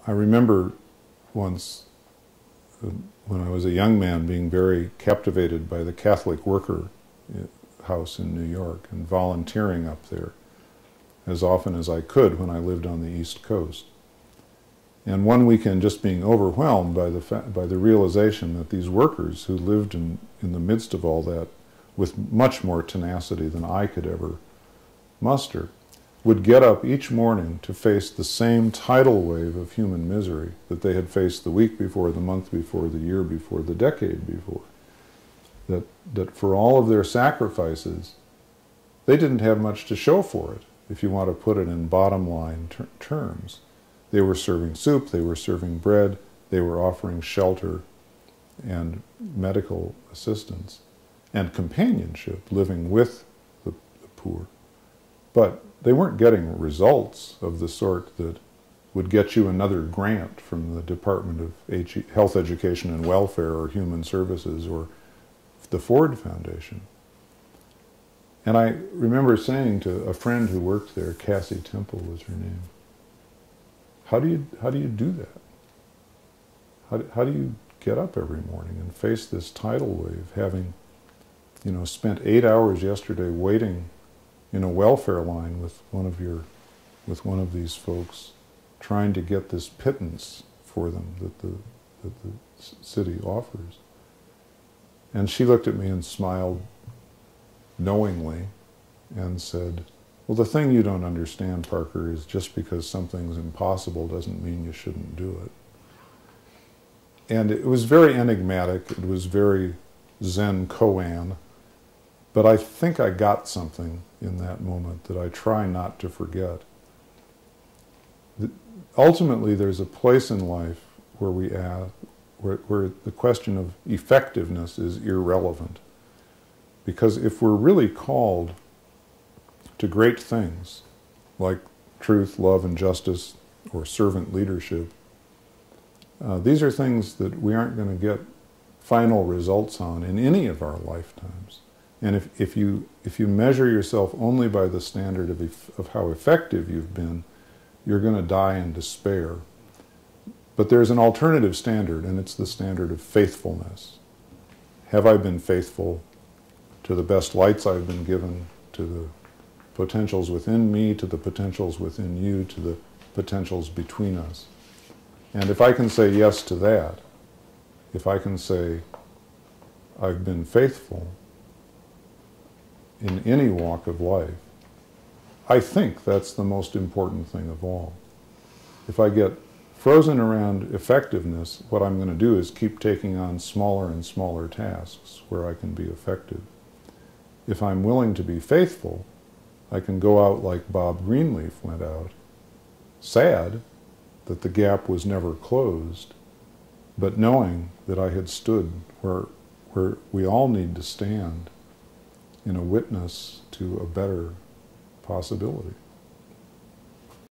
I remember once, when I was a young man, being very captivated by the Catholic Worker House in New York and volunteering up there as often as I could when I lived on the East Coast. And one weekend just being overwhelmed by the realization that these workers who lived in the midst of all that with much more tenacity than I could ever muster, would get up each morning to face the same tidal wave of human misery that they had faced the week before, the month before, the year before, the decade before. That for all of their sacrifices, they didn't have much to show for it, if you want to put it in bottom line terms. They were serving soup, they were serving bread, they were offering shelter and medical assistance and companionship, living with the poor. But they weren't getting results of the sort that would get you another grant from the Department of Health, Education, and Welfare, or Human Services, or the Ford Foundation. And I remember saying to a friend who worked there, Cassie Temple was her name, how do you do that? How do you get up every morning and face this tidal wave, having, spent 8 hours yesterday waiting in a welfare line with one of these folks, trying to get this pittance for them that the city offers. And she looked at me and smiled knowingly and said, "Well, the thing you don't understand, Parker, is just because something's impossible doesn't mean you shouldn't do it." And it was very enigmatic, it was very Zen koan, but I think I got something in that moment that I try not to forget. Ultimately, there's a place in life where where the question of effectiveness is irrelevant. Because if we're really called to great things, like truth, love, and justice, or servant leadership, these are things that we aren't going to get final results on in any of our lifetimes. And if you measure yourself only by the standard of how effective you've been, you're going to die in despair. But there's an alternative standard, and it's the standard of faithfulness. Have I been faithful to the best lights I've been given, to the potentials within me, to the potentials within you, to the potentials between us? And if I can say yes to that, if I can say I've been faithful in any walk of life, I think that's the most important thing of all. If I get frozen around effectiveness, what I'm going to do is keep taking on smaller and smaller tasks where I can be effective. If I'm willing to be faithful, I can go out like Bob Greenlief went out, sad that the gap was never closed, but knowing that I had stood where we all need to stand in a witness to a better possibility.